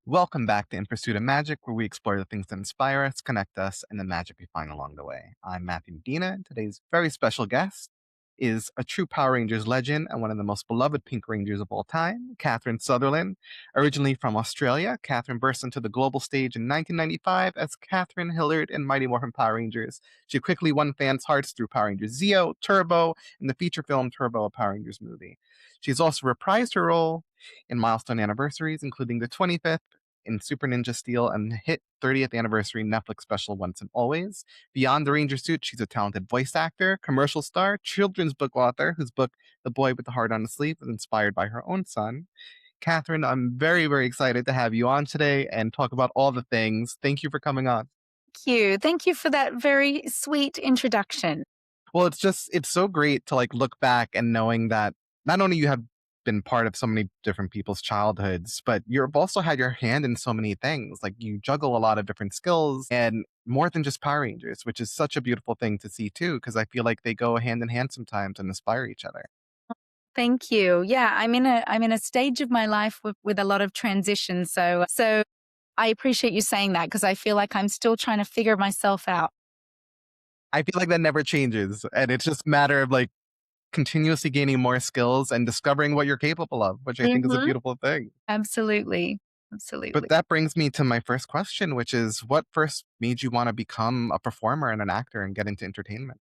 Welcome back to In Pursuit of Magic, where we explore the things that inspire us, connect us, and the magic we find along the way. I'm Matthew Medina, and today's very special guest is a true Power Rangers legend and one of the most beloved Pink Rangers of all time, Katherine Sutherland. Originally from Australia, Katherine burst into the global stage in 1995 as Katherine Hillard in Mighty Morphin Power Rangers. She quickly won fans' hearts through Power Rangers Zeo, Turbo, and the feature film Turbo, a Power Rangers movie. She's also reprised her role in milestone anniversaries, including the 25th in Super Ninja Steel and the hit 30th anniversary Netflix special Once and Always. Beyond the Ranger suit, she's a talented voice actor, commercial star, children's book author whose book, The Boy with the Heart on His Sleeve, was inspired by her own son. Katherine, I'm very, very excited to have you on today and talk about all the things. Thank you for coming on. Thank you. Thank you for that very sweet introduction. Well, it's so great to like look back and knowing that not only you have been part of so many different people's childhoods, but you've also had your hand in so many things. Like you juggle a lot of different skills and more than just Power Rangers, which is such a beautiful thing to see too, because I feel like they go hand in hand sometimes and inspire each other. Thank you. Yeah, I'm in a stage of my life with a lot of transition. So I appreciate you saying that because I feel like I'm still trying to figure myself out. I feel like that never changes. And it's just a matter of like continuously gaining more skills and discovering what you're capable of, which I think is a Hmm. beautiful thing. Absolutely. But Absolutely. that brings me to my first question, which is what first made you want to become a performer and an actor and get into entertainment?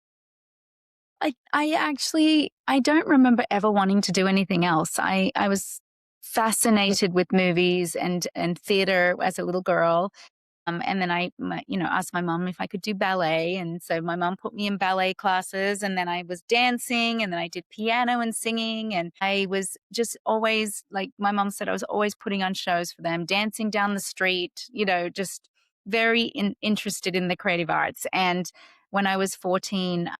I don't remember ever wanting to do anything else. I was fascinated with movies and theater as a little girl. And then asked my mom if I could do ballet. And so my mom put me in ballet classes and then I was dancing and then I did piano and singing. And I was just always like my mom said, I was always putting on shows for them, dancing down the street, just very interested in the creative arts. And when I was 14,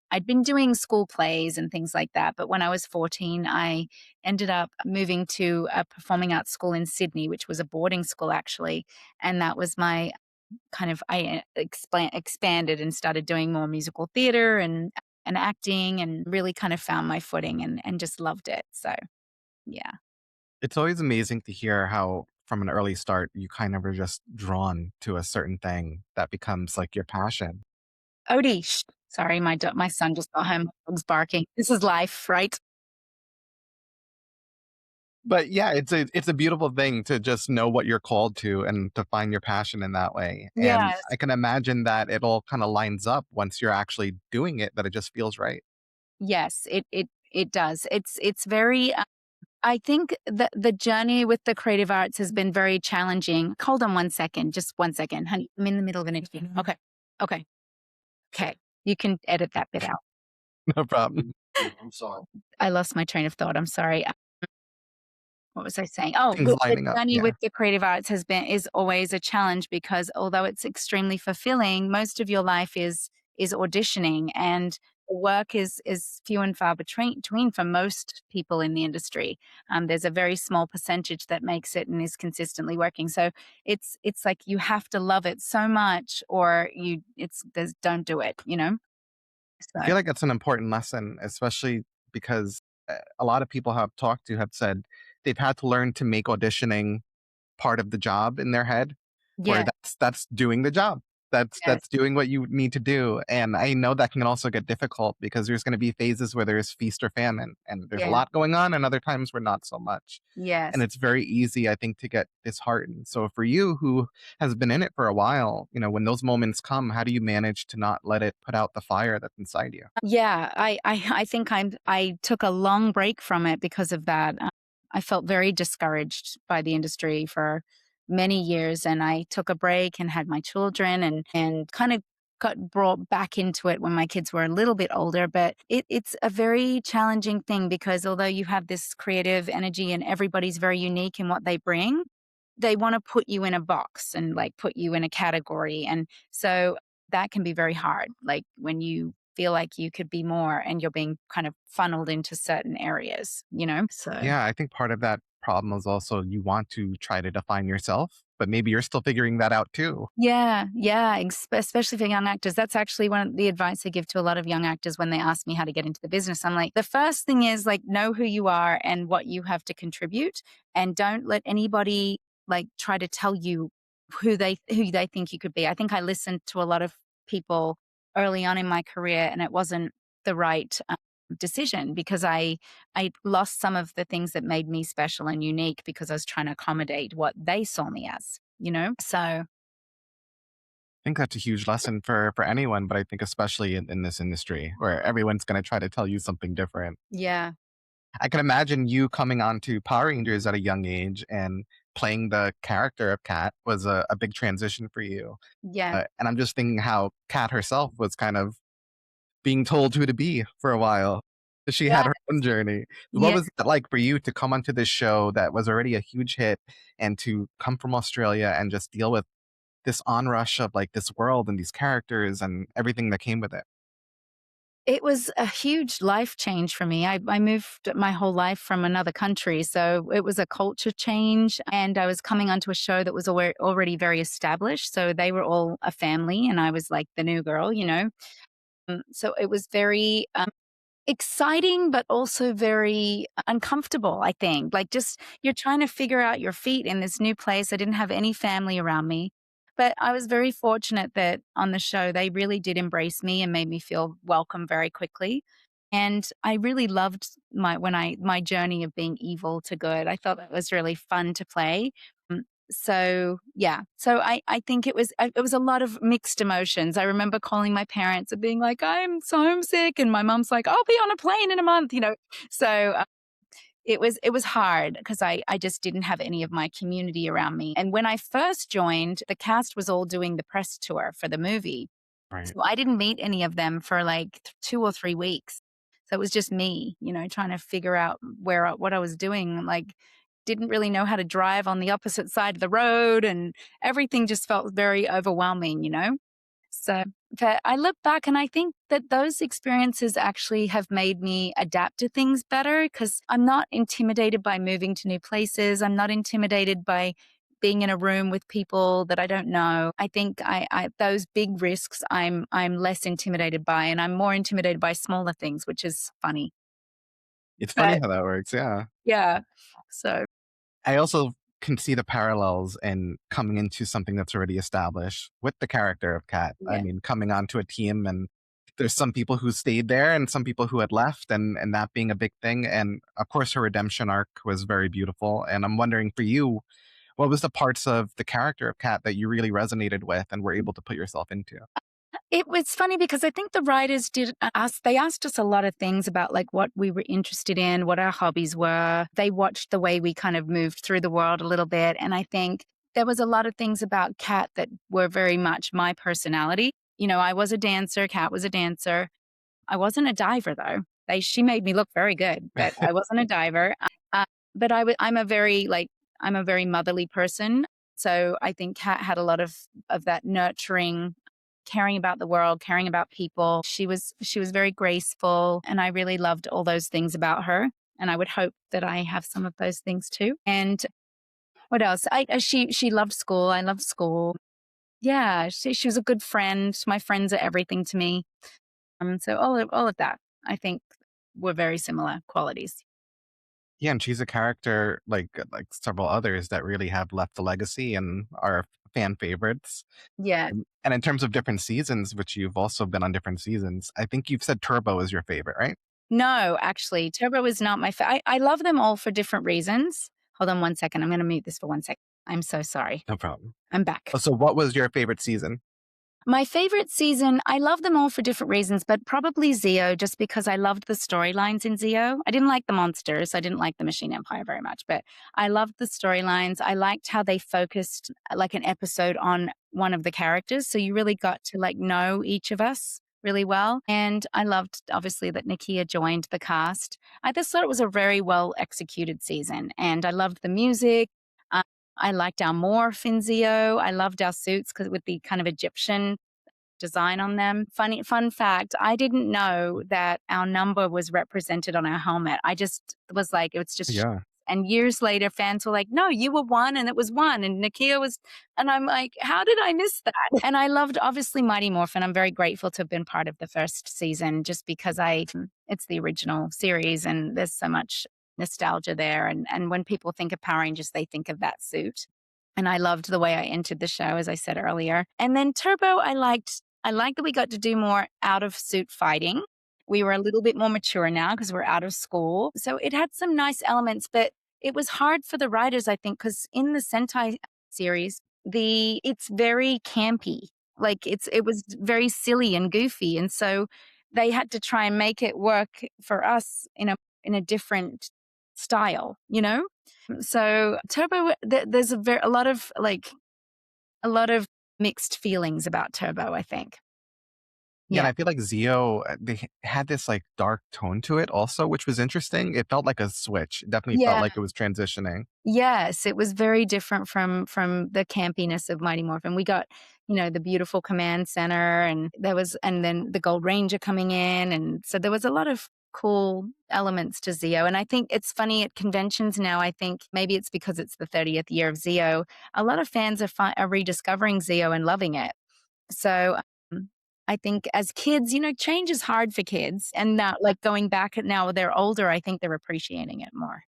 I'd been doing school plays and things like that. But when I was 14, I ended up moving to a performing arts school in Sydney, which was a boarding school actually. And that was my expanded and started doing more musical theater and acting and really kind of found my footing and just loved it. So, yeah. It's always amazing to hear how, from an early start, you kind of are just drawn to a certain thing that becomes like your passion. Odie, sorry, my son just got home. Dog's barking. This is life, right? But yeah, it's a beautiful thing to just know what you're called to and to find your passion in that way. And Yes. I can imagine that it all kind of lines up once you're actually doing it, that it just feels right. Yes, it does. It's very I think the journey with the creative arts has been very challenging. Hold on one second, just 1 second, honey. I'm in the middle of an interview. Okay. Okay. Okay. You can edit that bit out. No problem. I lost my train of thought. I'm sorry. What was I saying? Oh, Things the lining up. journey Yeah. with the creative arts is always a challenge because although it's extremely fulfilling, most of your life is auditioning and work is few and far between for most people in the industry. There's a very small percentage that makes it and is consistently working. So it's like you have to love it so much, or don't do it. I So feel like that's an important lesson, especially because a lot of people have talked to have said they've had to learn to make auditioning part of the job in their head, where yeah, that's doing the job. yes, That's doing what you need to do, and I know that can also get difficult because there's gonna be phases where there's feast or famine, and there's a yeah, lot going on, and other times where not so much, and yes. it's very easy, I think, to get disheartened. So for you who has been in it for a while, when those moments come, how do you manage to not let it put out the fire that's inside you? Yeah, I think I took a long break from it because of that. I felt very discouraged by the industry for many years, and I took a break and had my children and kind of got brought back into it when my kids were a little bit older. But it's a very challenging thing because although you have this creative energy and everybody's very unique in what they bring, they want to put you in a box and like put you in a category. And so that can be very hard. Like when you feel like you could be more and you're being kind of funneled into certain areas. So Yeah, I think part of that problem is also you want to try to define yourself, but maybe you're still figuring that out too. yeah, yeah, especially for young actors. That's actually one of the advice I give to a lot of young actors when they ask me how to get into the business. I'm like, the first thing is like know who you are and what you have to contribute and don't let anybody like try to tell you who they think you could be. I think I listened to a lot of people early on in my career, and it wasn't the right decision because I lost some of the things that made me special and unique because I was trying to accommodate what they saw me as, you know? So, I think that's a huge lesson for anyone, but I think especially in this industry where everyone's going to try to tell you something different. yeah. I can imagine you coming on to Power Rangers at a young age and playing the character of Kat was a big transition for you. Yeah. And I'm just thinking how Kat herself was kind of being told who to be for a while. She Yeah. had her own journey. What Yeah. was it like for you to come onto this show that was already a huge hit and to come from Australia and just deal with this onrush of like this world and these characters and everything that came with it? It was a huge life change for me. I moved my whole life from another country, so it was a culture change, and I was coming onto a show that was already very established, so they were all a family, and I was like the new girl, you know? So it was very, exciting, but also very uncomfortable, I think. Like, just you're trying to figure out your feet in this new place. I didn't have any family around me. But I was very fortunate that on the show, they really did embrace me and made me feel welcome very quickly. And I really loved my journey of being evil to good. I thought that was really fun to play. Mm, So yeah, so I think it was a lot of mixed emotions. I remember calling my parents and being like, "I'm so homesick," and my mom's like, "I'll be on a plane in a month," you know. So it was hard because I just didn't have any of my community around me. And when I first joined, the cast was all doing the press tour for the movie. Right. So I didn't meet any of them for like 2 or 3 weeks. So it was just me, trying to figure out what I was doing, like, didn't really know how to drive on the opposite side of the road, and everything just felt very overwhelming, you know? So, but I look back and I think that those experiences actually have made me adapt to things better because I'm not intimidated by moving to new places. I'm not intimidated by being in a room with people that I don't know. I think I those big risks I'm less intimidated by, and I'm more intimidated by smaller things, which is funny. It's funny But how that works. Yeah. yeah. So I also can see the parallels in coming into something that's already established with the character of Kat. I yeah. mean, coming onto a team and there's some people who stayed there and some people who had left and that being a big thing. And of course her redemption arc was very beautiful. And I'm wondering for you, what was the parts of the character of Kat that you really resonated with and were able to put yourself into? It was funny because I think the writers did ask they asked us a lot of things about, like, what we were interested in, what our hobbies were. They watched the way we kind of moved through the world a little bit, and I think there was a lot of things about Kat that were very much my personality. I was a dancer, Kat was a dancer. I wasn't a diver though. She made me look very good, but I wasn't a diver. Uh, but I'm a very motherly person, so I think Kat had a lot of that nurturing, caring about the world, caring about people. She was very graceful, and I really loved all those things about her. And I would hope that I have some of those things too. And what else? She loved school. I loved school. Yeah, she was a good friend. My friends are everything to me. So all of that, I think, were very similar qualities. Yeah, and she's a character like several others that really have left a legacy and are fan favorites. Yeah. And in terms of different seasons, which you've also been on different seasons, I think you've said Turbo is your favorite, right? No, actually, Turbo is not my I love them all for different reasons. Hold on one second. I'm gonna mute this for 1 second. I'm so sorry. No problem. I'm back. Oh, so what was your favorite season? My favorite season, I love them all for different reasons, but probably Zeo, just because I loved the storylines in Zeo. I didn't like the monsters. I didn't like the Machine Empire very much, but I loved the storylines. I liked how they focused like an episode on one of the characters. So you really got to like know each of us really well. And I loved obviously that Nakia joined the cast. I just thought it was a very well executed season. And I loved the music. Uh, I liked our morph in Zeo. I loved our suits because with the kind of Egyptian design on them. Fun fact, I didn't know that our number was represented on our helmet. I just was like, it's just Yeah. and years later, fans were like, "No, you were one, and it was one, and Nakia was," and I'm like, "How did I miss that?" And I loved obviously Mighty Morphin. I'm very grateful to have been part of the first season, just because it's the original series, and there's so much nostalgia there. And when people think of Power Rangers, they think of that suit. and I loved the way I entered the show, as I said earlier. And then Turbo, I liked that we got to do more out of suit fighting. We were a little bit more mature now because we're out of school. So it had some nice elements, but it was hard for the writers, I think, because in the Sentai series, it's very campy. Like it was very silly and goofy. And so they had to try and make it work for us in a different style, you know? So Turbo, there's a lot of a lot of mixed feelings about Turbo, I think. Yeah, and Yeah. I feel like Zio, had this, like, dark tone to it also, which was interesting. It felt like a switch. It definitely felt Yeah. like it was transitioning. Yes, it was very different from the campiness of Mighty Morphin. We got, the beautiful command center, and then the Gold Ranger coming in, and so there was a lot of cool elements to Zio. And I think it's funny at conventions now, I think maybe it's because it's the 30th year of Zio, a lot of fans are rediscovering Zio and loving it. So, I think as kids, change is hard for kids, and now, like, going back now they're older, I think they're appreciating it more.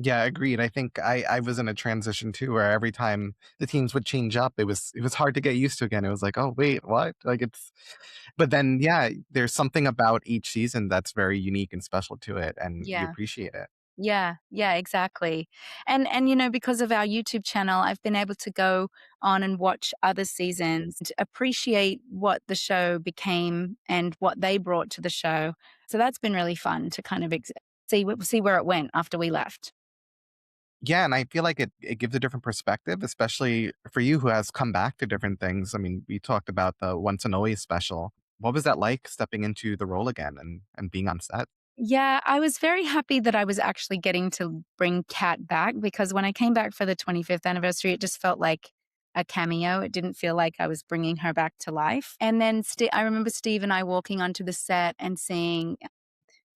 Yeah, agreed. I think I was in a transition too, where every time the teams would change up, it was hard to get used to again. It was like, "Oh, wait, what?" Like, but then, yeah, there's something about each season that's very unique and special to it, and you Yeah. appreciate it. Yeah, yeah, exactly. And because of our YouTube channel, I've been able to go on and watch other seasons to appreciate what the show became and what they brought to the show. So that's been really fun to kind of see where it went after we left. Yeah, and I feel like it gives a different perspective, especially for you who has come back to different things. I mean, we talked about the Once and Always special. What was that like stepping into the role again and being on set? Yeah, I was very happy that I was actually getting to bring Kat back because when I came back for the 25th anniversary, it just felt like a cameo. It didn't feel like I was bringing her back to life. And then I remember Steve and I walking onto the set and seeing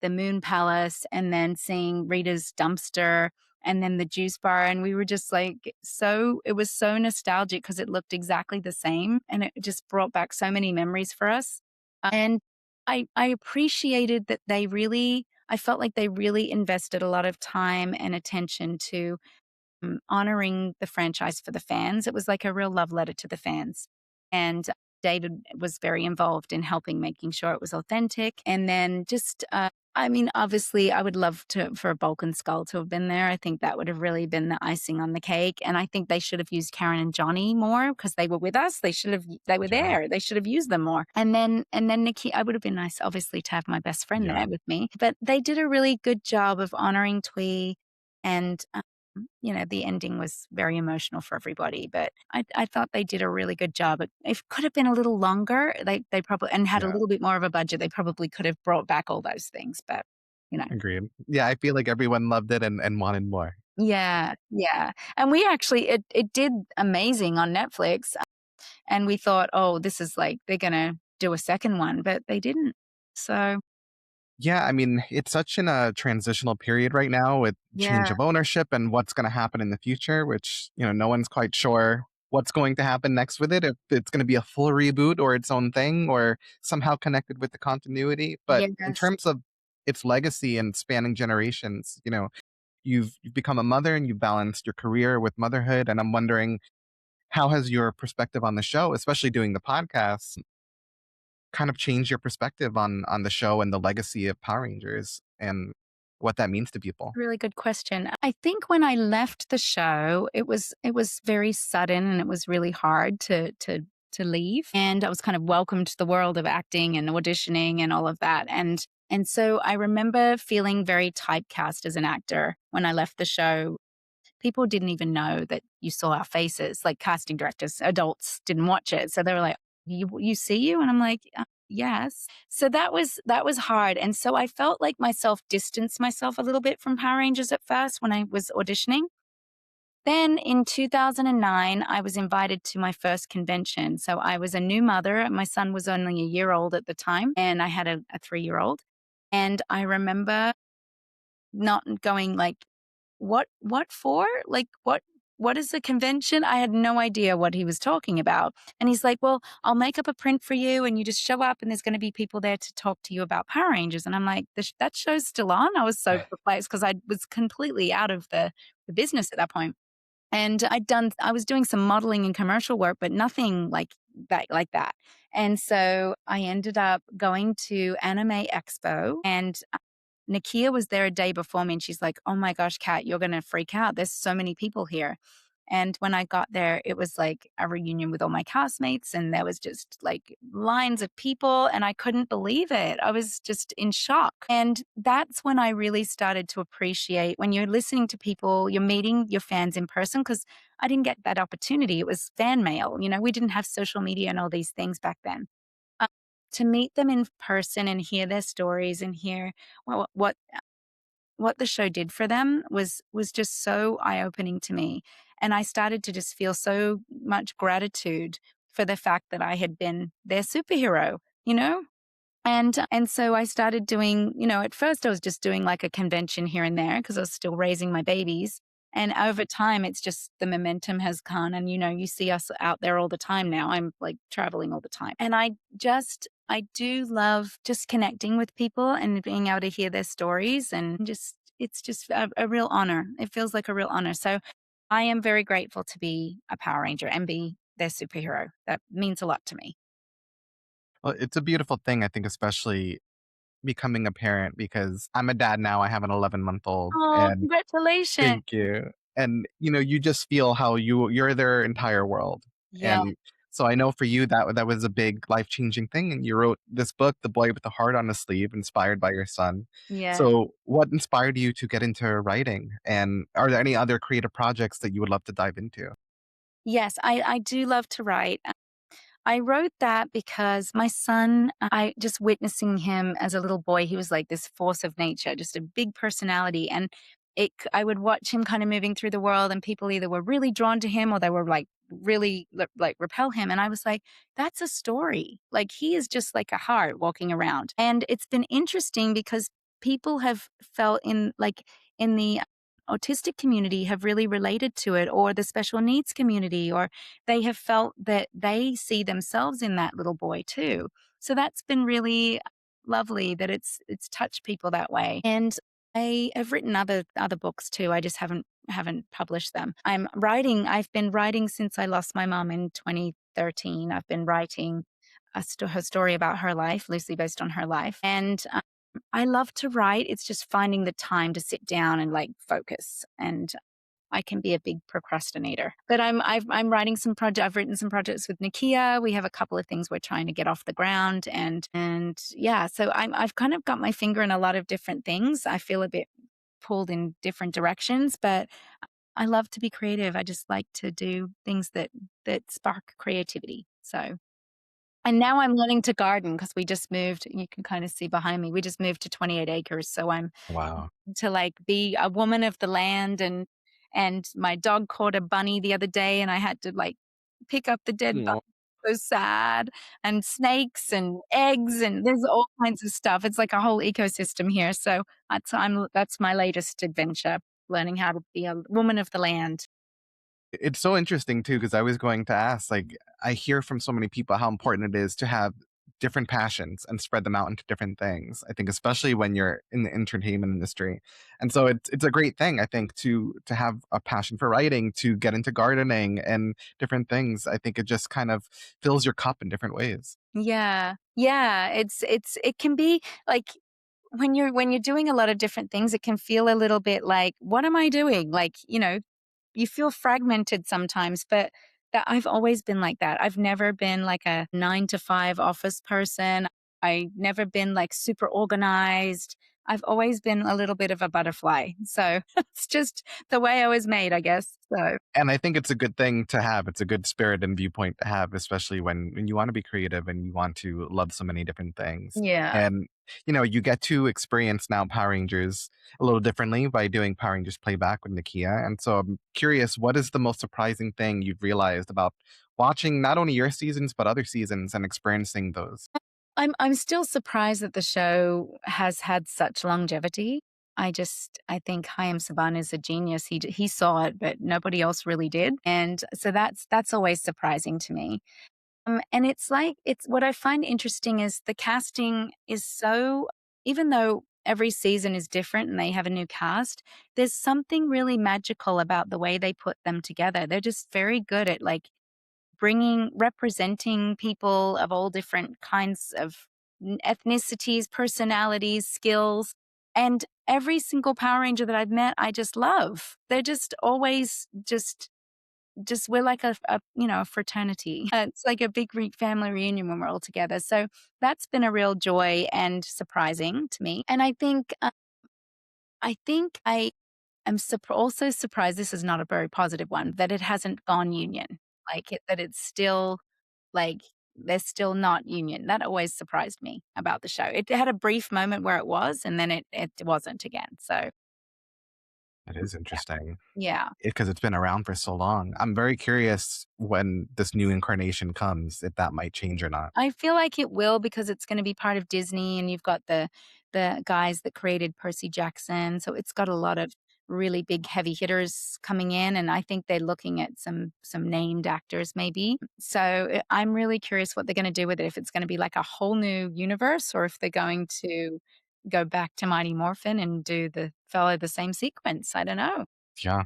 the Moon Palace and then seeing Rita's dumpster and then the juice bar. And we were just like, it was so nostalgic because it looked exactly the same. And it just brought back so many memories for us. And I appreciated that I felt like they really invested a lot of time and attention to honoring the franchise for the fans. It was like a real love letter to the fans. And David was very involved in helping making sure it was authentic. And then I mean, obviously, I would love for a Bulk and Skull to have been there. I think that would have really been the icing on the cake. And I think they should have used Karen and Johnny more because they were with us. They were Yeah. there. They should have used them more. And then Nikki, I would have been nice, obviously, to have my best friend Yeah. there with me. But they did a really good job of honoring Twee and the ending was very emotional for everybody, but I thought they did a really good job. It could have been a little longer. They probably and had a Yeah. little bit more of a budget. They probably could have brought back all those things, but, you know. Agreed. Yeah, I feel like everyone loved it and wanted more. Yeah, yeah, and we actually it did amazing on Netflix, and we thought, "Oh, this is like they're gonna do a second one," but they didn't. So, Yeah, I mean, it's such in a transitional period right now with change yeah, of ownership and what's going to happen in the future, which, no one's quite sure what's going to happen next with it, if it's going to be a full reboot or its own thing or somehow connected with the continuity. But in yes. terms of its legacy and spanning generations, you've become a mother and you've balanced your career with motherhood. And I'm wondering, how has your perspective on the show, especially doing the podcast, kind of change your perspective on the show and the legacy of Power Rangers and what that means to people? Really good question. I think when I left the show, it was very sudden and it was really hard to leave. And I was kind of welcomed to the world of acting and auditioning and all of that. And so I remember feeling very typecast as an actor when I left the show. People didn't even know that you saw our faces, like casting directors, adults didn't watch it. So they were like, you see you? And I'm like, yes. So that was hard. And so I felt like distanced myself a little bit from Power Rangers at first when I was auditioning. Then in 2009, I was invited to my first convention. So I was a new mother. My son was only a year old at the time, and I had a 3-year old. And I remember not going like, what for? Like, what is the convention? I had no idea what he was talking about. And he's like, "Well, I'll make up a print for you and you just show up and there's going to be people there to talk to you about Power Rangers." And I'm like, "That show's still on?" I was so perplexed because I was completely out of the business at that point. And I was doing some modeling and commercial work, but nothing like that. And so I ended up going to Anime Expo, and Nakia was there a day before me, and she's like, "Oh my gosh, Kat, you're gonna freak out. There's so many people here." And when I got there, it was like a reunion with all my castmates, and there was just like lines of people, and I couldn't believe it. I was just in shock. And that's when I really started to appreciate when you're listening to people, you're meeting your fans in person, because I didn't get that opportunity. It was fan mail. We didn't have social media and all these things back then. Uh, to meet them in person and hear their stories and hear what the show did for them was just so eye-opening to me, and I started to just feel so much gratitude for the fact that I had been their superhero, you know? And so I started doing, at first I was just doing like a convention here and there because I was still raising my babies. And over time, it's just the momentum has gone. And, you see us out there all the time now. I'm like traveling all the time. And I do love just connecting with people and being able to hear their stories. And it's just a real honor. It feels like a real honor. So I am very grateful to be a Power Ranger and be their superhero. That means a lot to me. Well, it's a beautiful thing, I think, especially becoming a parent because I'm a dad now. I have an 11-month-old, Oh, and congratulations. thank you. And, you just feel how you're their entire world. Yeah. And so I know for you that was a big life-changing thing, and you wrote this book, The Boy with the Heart on His Sleeve, inspired by your son. Yeah. So what inspired you to get into writing? And are there any other creative projects that you would love to dive into? Yes, I do love to write. I wrote that because my son, I just witnessing him as a little boy, he was like this force of nature, just a big personality. And I would watch him kind of moving through the world, and people either were really drawn to him or they were like really like repel him. And I was like, that's a story. Like he is just like a heart walking around. And it's been interesting because people have felt in the autistic community have really related to it, or the special needs community, or they have felt that they see themselves in that little boy too. So that's been really lovely that it's touched people that way. And I have written other books too. I just haven't published them. I've been writing since I lost my mom in 2013. I've been writing her story about her life, loosely based on her life. And I love to write. It's just finding the time to sit down and like focus. And I can be a big procrastinator. But I'm writing some project. I've written some projects with Nakia. We have a couple of things we're trying to get off the ground, and yeah. So I've kind of got my finger in a lot of different things. I feel a bit pulled in different directions, but I love to be creative. I just like to do things that spark creativity. So and now I'm learning to garden because we just moved. You can kind of see behind me. We just moved to 28 acres, so I'm Wow. to like be a woman of the land, and my dog caught a bunny the other day and I had to like pick up the dead bunny. No. So sad. And snakes and eggs and there's all kinds of stuff. It's like a whole ecosystem here. So that's my latest adventure, learning how to be a woman of the land. It's so interesting too, because I was going to ask, like, I hear from so many people how important it is to have different passions and spread them out into different things. I think especially when you're in the entertainment industry. And so it's a great thing, I think, to have a passion for writing, to get into gardening and different things. I think it just kind of fills your cup in different ways. Yeah. Yeah. It can be like when you're doing a lot of different things, it can feel a little bit like, what am I doing? Like, you feel fragmented sometimes, but that I've always been like that. I've never been like a 9 to 5 office person. I never been like super organized. I've always been a little bit of a butterfly. So it's just the way I was made, I guess. So And I think it's a good thing to have. It's a good spirit and viewpoint to have, especially when you want to be creative and you want to love so many different things. yeah. And, you get to experience now Power Rangers a little differently by doing Power Rangers playback with Nakia. And so I'm curious, what is the most surprising thing you've realized about watching not only your seasons, but other seasons and experiencing those? I'm still surprised that the show has had such longevity. I think Chaim Saban is a genius. He saw it, but nobody else really did, and so that's always surprising to me. And it's what I find interesting is the casting is so, even though every season is different and they have a new cast, there's something really magical about the way they put them together. They're just very good at, like, representing people of all different kinds of ethnicities, personalities, skills, and every single Power Ranger that I've met, I just love. They're just always just we're like a fraternity. It's like a big family reunion when we're all together. So that's been a real joy and surprising to me. And I think I am also surprised, this is not a very positive one, that it hasn't gone union. That it's still, like, they're still not union. That always surprised me about the show. It had a brief moment where it was, and then it wasn't again. So, That is yeah. interesting Yeah. because it's been around for so long. I'm very curious when this new incarnation comes, if that might change or not. I feel like it will, because it's gonna be part of Disney, and you've got the guys that created Percy Jackson, so it's got a lot of really big heavy hitters coming in, and I think they're looking at some named actors maybe. So, I'm really curious what they're gonna do with it, if it's gonna be like a whole new universe, or if they're going to go back to Mighty Morphin and follow the same sequence. I don't know. Yeah.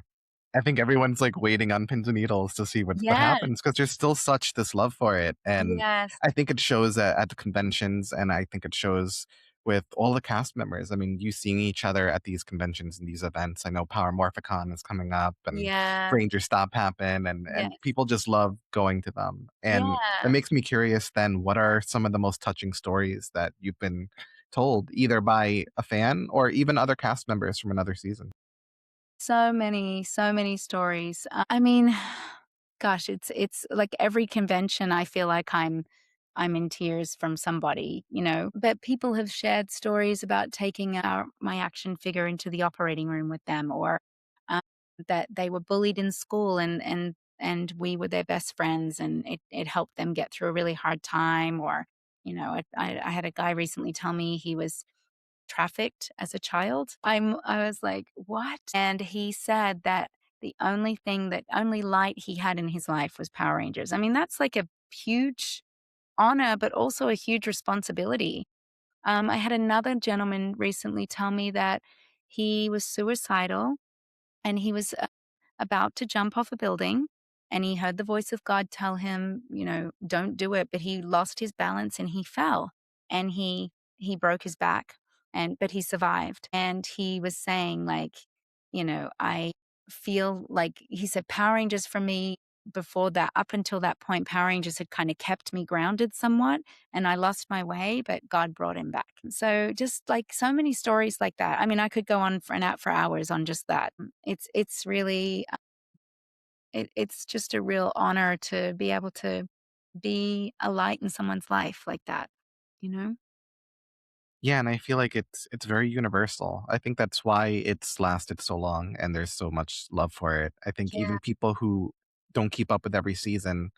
I think everyone's, like, waiting on pins and needles to see what Yeah. happens because there's still such this love for it, and Yes. I think it shows at the conventions, and I think it shows with all the cast members. I mean, you seeing each other at these conventions and these events. I know Power Morphicon is coming up and Yeah. Ranger Stop happen, and Yes. people just love going to them, and that Yeah. makes me curious then, what are some of the most touching stories that you've been told, either by a fan or even other cast members from another season? So many stories. I mean, gosh, it's like every convention I feel like I'm in tears from somebody. But people have shared stories about taking my action figure into the operating room with them, or um, that they were bullied in school, and we were their best friends, and it helped them get through a really hard time. Or, I had a guy recently tell me he was trafficked as a child. I was like, "What?" And he said that the only light he had in his life was Power Rangers. I mean, that's like a huge honor, but also a huge responsibility. I had another gentleman recently tell me that he was suicidal, and he was about to jump off a building, and he heard the voice of God tell him, "Don't do it," but he lost his balance and he fell, and he broke his back, but he survived. And he was saying, like, "I feel like," he said, "Power Rangers for me, before that, up until that point, Power Rangers had kind of kept me grounded somewhat, and I lost my way, but God brought him back." So, just like so many stories like that. I mean, I could go on for hours on just that. It's really it's just a real honor to be able to be a light in someone's life like that, you know? Yeah, and I feel like it's very universal. I think that's why it's lasted so long and there's so much love for it. I think Yeah. even people who don't keep up with every season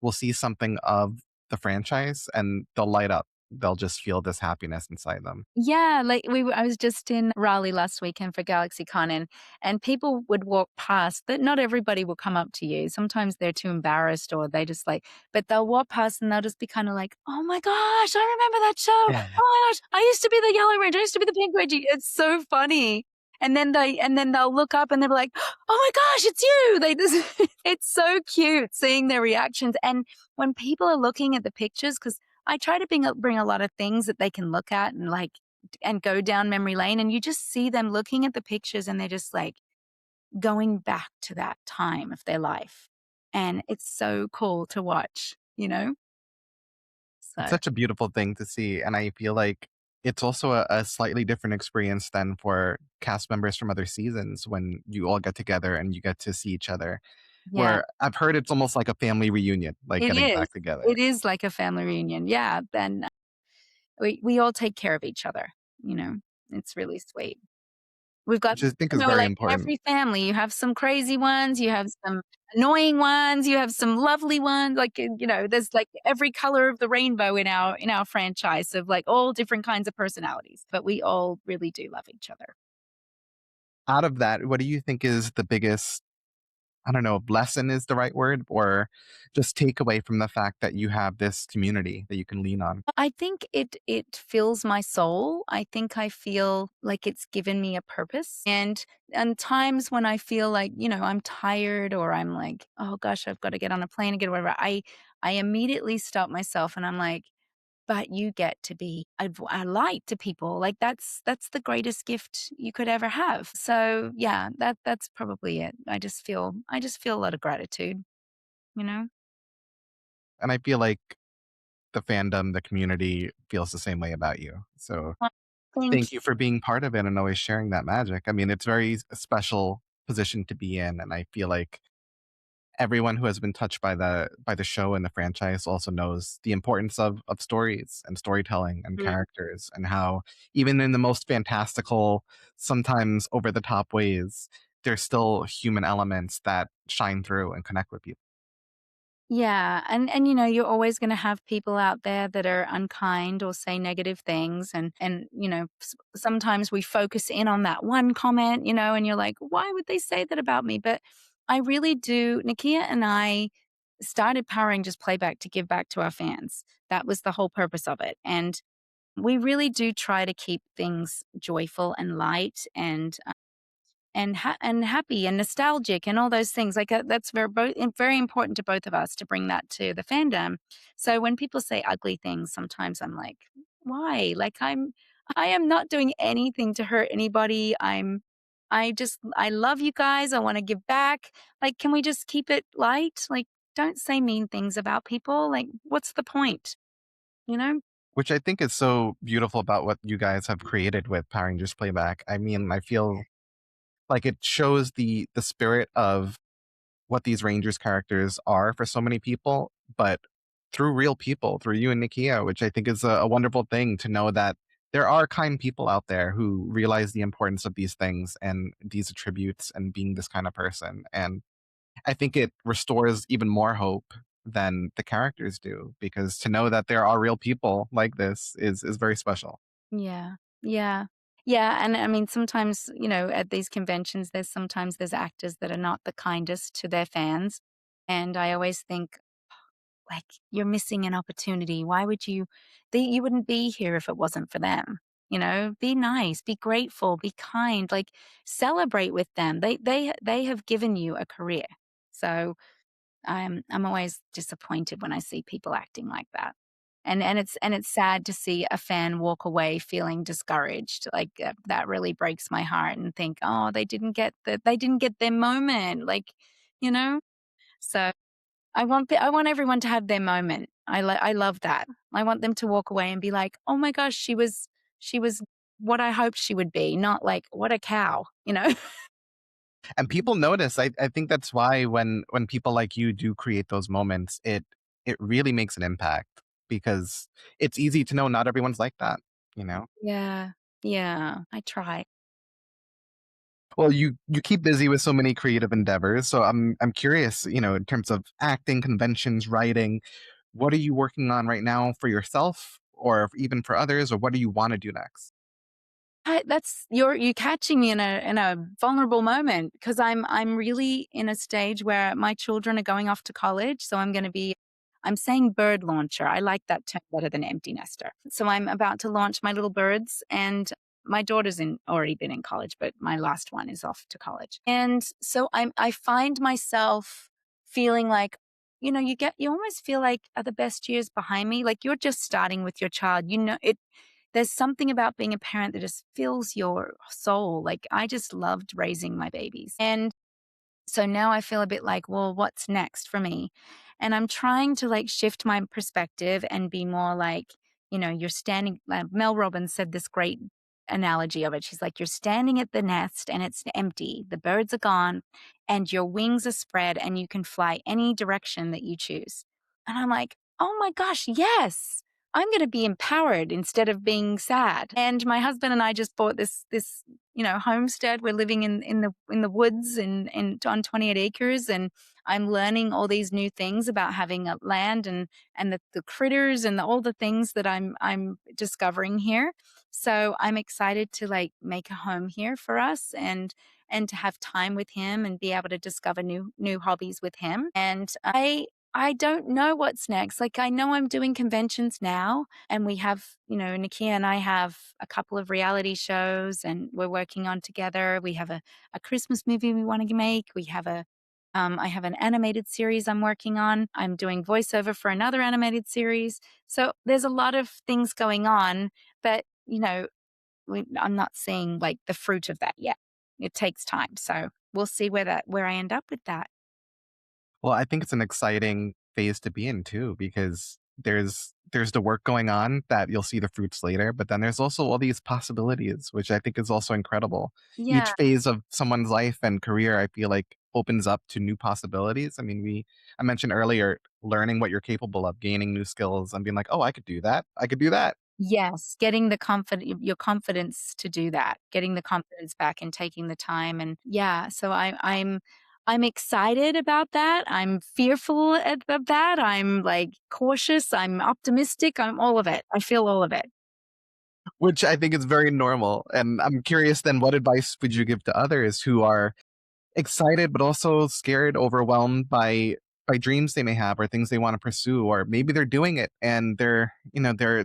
will see something of the franchise and they'll light up. They'll just feel this happiness inside them. Yeah, like I was just in Raleigh last weekend for GalaxyCon, and people would walk past, that not everybody will come up to you. Sometimes they're too embarrassed, or they just like, but they'll walk past and they'll just be kind of like, "Oh my gosh, I remember that show. Oh my gosh, I used to be the Yellow Ranger, I used to be the Pink Ranger." It's so funny. And then they'll look up and they'll be like, "Oh my gosh, it's you." They just it's so cute seeing their reactions. And when people are looking at the pictures, because I try to bring a lot of things that they can look at and, like, and go down memory lane, and you just see them looking at the pictures, and they're just, like, going back to that time of their life, and it's so cool to watch? It's So, such a beautiful thing to see, and I feel like it's also a slightly different experience than for cast members from other seasons when you all get together and you get to see each other. yeah, Where I've heard it's almost like a family reunion, like it getting is. back together, It is like a family reunion, yeah. Then we all take care of each other, you know? It's really sweet. We've got which I think is very like important. every family, you have some crazy ones, you have some annoying ones, you have some lovely ones, like, there's like every color of the rainbow in our franchise, of like all different kinds of personalities, but we all really do love each other. Out of that, what do you think is the biggest I don't know if lesson is the right word, or just take away from the fact that you have this community that you can lean on? I think it fills my soul. I think I feel like it's given me a purpose. And times when I feel like, I'm tired or I'm like, oh gosh, I've got to get on a plane and get whatever, I immediately stop myself and I'm like, but you get to be a light to people. Like that's the greatest gift you could ever have. So yeah, that's probably it. I just feel a lot of gratitude, you know? And I feel like the fandom, the community feels the same way about you. So Well, thank thank you for being part of it and always sharing that magic. I mean, it's very special position to be in, and I feel like everyone who has been touched by the show and the franchise also knows the importance of stories and storytelling and you. characters, and how even in the most fantastical, sometimes over the top ways, there's still human elements that shine through and connect with people. Yeah, and you're always gonna have people out there that are unkind or say negative things, and sometimes we focus in on that one comment, and you're like, "Why would they say that about me?" But I really do. Nakia and I started Power Rangers Playback to give back to our fans. That was the whole purpose of it, and we really do try to keep things joyful and light and happy and nostalgic and all those things. Like, that's very important to both of us to bring that to the fandom. So when people say ugly things, sometimes I'm like, "Why?" Like, I am not doing anything to hurt anybody. I love you guys. I wanna give back. Like, can we just keep it light? Like, don't say mean things about people. Like, what's the point? You know? Which I think is so beautiful about what you guys have created with Power Rangers Playback. I mean, I feel like it shows the spirit of what these Rangers characters are for so many people, but through real people, through you and Nikia, which I think is a wonderful thing to know that there are kind people out there who realize the importance of these things and these attributes and being this kind of person. And I think it restores even more hope than the characters do, because to know that there are real people like this is very special. Yeah. Yeah. Yeah, and I mean, sometimes, at these conventions, there's actors that are not the kindest to their fans, and I always think, like, "You're missing an opportunity. Why would you wouldn't be here if it wasn't for them." Be nice, be grateful, be kind, like, celebrate with them. They have given you a career. So I'm always disappointed when I see people acting like that. And it's sad to see a fan walk away feeling discouraged. Like, that really breaks my heart and think, "Oh, they didn't get their moment." Like, you know? So, I want everyone to have their moment. I love that. I want them to walk away and be like, "Oh my gosh, she was what I hoped she would be," not like, "What a cow," you know? And people notice. I think that's why when people like you do create those moments, it really makes an impact, because it's easy to know not everyone's like that, you know? Yeah. Yeah, I try. Well, you keep busy with so many creative endeavors, so I'm curious, in terms of acting, conventions, writing, what are you working on right now for yourself or even for others, or what do you wanna do next? That's you catching me in a vulnerable moment because I'm really in a stage where my children are going off to college, so I'm saying bird launcher. I like that term better than empty nester. So I'm about to launch my little birds, and my daughter's in already been in college, but my last one is off to college. And so I find myself feeling like, you almost feel like, are the best years behind me? Like, you're just starting with your child. There's something about being a parent that just fills your soul. Like, I just loved raising my babies. And so now I feel a bit like, well, what's next for me? And I'm trying to, like, shift my perspective and be more like, you're standing. Mel Robbins said this great analogy of it. She's like, you're standing at the nest and it's empty. The birds are gone and your wings are spread and you can fly any direction that you choose. And I'm like, oh my gosh, yes. I'm going to be empowered instead of being sad. And my husband and I just bought this homestead. We're living in the woods and on 28 acres, and I'm learning all these new things about having a land and the critters and all the things that I'm discovering here. So I'm excited to like make a home here for us and to have time with him and be able to discover new hobbies with him. And I don't know what's next. Like I know I'm doing conventions now and we have, Nakia and I have a couple of reality shows and we're working on together. We have a Christmas movie we want to make. I have an animated series I'm working on. I'm doing voiceover for another animated series. So there's a lot of things going on, but I'm not seeing like the fruit of that yet. It takes time. So we'll see where I end up with that. Well, I think it's an exciting phase to be in too, because there's the work going on that you'll see the fruits later, but then there's also all these possibilities, which I think is also incredible. Each Yeah. phase of someone's life and career, I feel like opens up to new possibilities. I mean, I mentioned earlier learning what you're capable of, gaining new skills and being like, "Oh, I could do that. I could do that." Yes, getting the your confidence to do that, getting the confidence back and taking the time and yeah, so I'm excited about that. I'm fearful of that. I'm like cautious. I'm optimistic. I'm all of it. I feel all of it. Which I think is very normal. And I'm curious then, what advice would you give to others who are excited, but also scared, overwhelmed by dreams they may have or things they wanna pursue, or maybe they're doing it and their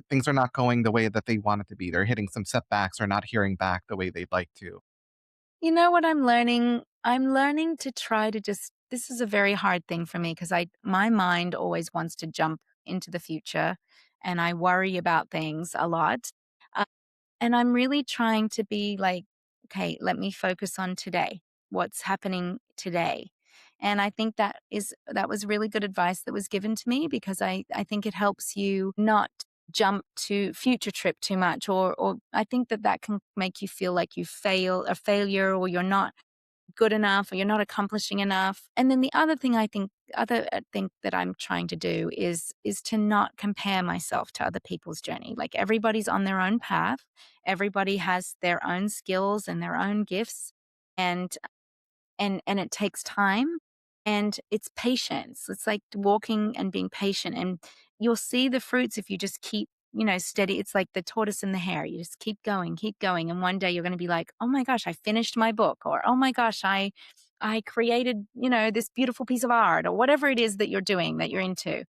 things are not going the way that they want it to be. They're hitting some setbacks or not hearing back the way they'd like to. You know what I'm learning? I'm learning to try to just this is a very hard thing for me because I my mind always wants to jump into the future and I worry about things a lot. Uh, and I'm really trying to be like, okay, let me focus on today. What's happening today? And I think that was really good advice that was given to me because I think it helps you not jump to future trip too much or I think that can make you feel like you fail a failure or you're not good enough or you're not accomplishing enough. And then the other thing that I'm trying to do is to not compare myself to other people's journey. Like everybody's on their own path. Everybody has their own skills and their own gifts and and it takes time and it's patience. It's like walking and being patient and you'll see the fruits if you just keep, steady. It's like the tortoise and the hare. You just keep going and one day you're going to be like, "Oh my gosh, I finished my book," or "Oh my gosh, I created, this beautiful piece of art," or whatever it is that you're doing that you're into.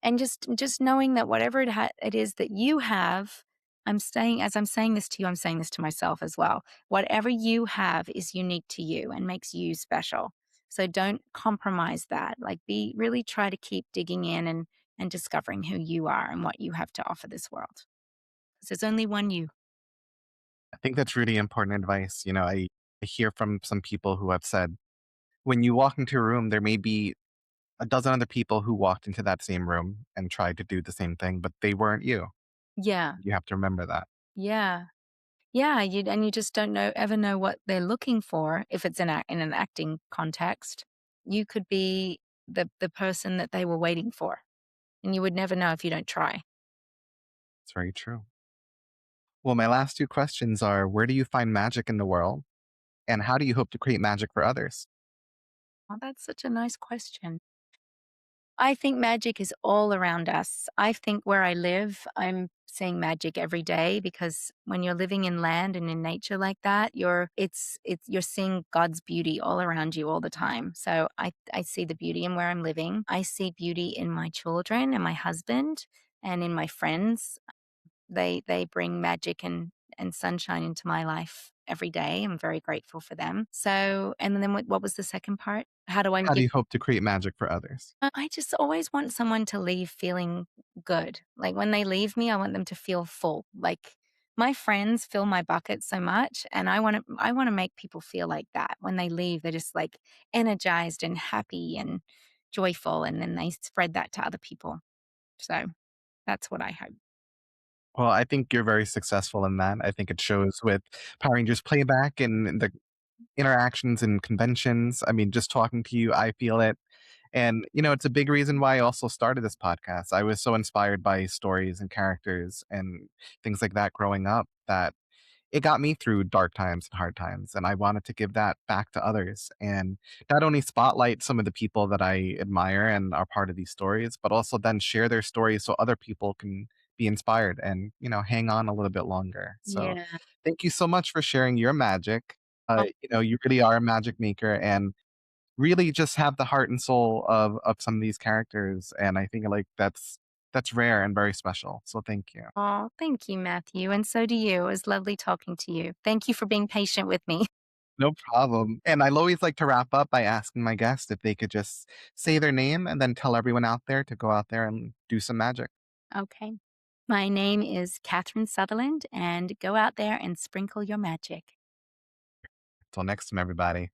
And just knowing that whatever it is that you have, I'm saying this to you, I'm saying this to myself as well. Whatever you have is unique to you and makes you special. So don't compromise that. Like be really try to keep digging in and discovering who you are and what you have to offer this world. 'Cause there's only one you. I think that's really important advice. I hear from some people who have said, when you walk into a room, there may be a dozen other people who walked into that same room and tried to do the same thing, but they weren't you. Yeah. You have to remember that. Yeah. Yeah, you just don't ever know what they're looking for if it's in an acting context. You could be the person that they were waiting for, and you would never know if you don't try. It's very true. Well, my last two questions are, where do you find magic in the world? And how do you hope to create magic for others? Well, that's such a nice question. I think magic is all around us. I think where I live, I'm seeing magic every day because when you're living in land and in nature like that, you're seeing God's beauty all around you all the time. So I see the beauty in where I'm living. I see beauty in my children and my husband and in my friends. They bring magic and sunshine into my life every day. I'm very grateful for them. So, and then what was the second part? How do I How do give you hope to create magic for others? I just always want someone to leave feeling good. Like when they leave me, I want them to feel full. Like my friends fill my bucket so much and I want to make people feel like that. When they leave, they're just like energized and happy and joyful and then they spread that to other people. So that's what I hope. Well, I think you're very successful in that. I think it shows with Power Rangers playback and the interactions and conventions. I mean, just talking to you, I feel it. And, it's a big reason why I also started this podcast. I was so inspired by stories and characters and things like that growing up that it got me through dark times and hard times. And I wanted to give that back to others and not only spotlight some of the people that I admire and are part of these stories, but also then share their stories so other people can be inspired and, hang on a little bit longer. So Yeah. thank you so much for sharing your magic. Oh, You really are a magic maker and really just have the heart and soul of some of these characters. And I think like that's rare and very special. So thank you. aw, thank you, Matthew, and so do you. It was lovely talking to you. Thank you for being patient with me. No problem. And I'll always like to wrap up by asking my guests if they could just say their name and then tell everyone out there to go out there and do some magic. Okay. My name is Katherine Sutherland, and go out there and sprinkle your magic. Till next time, everybody.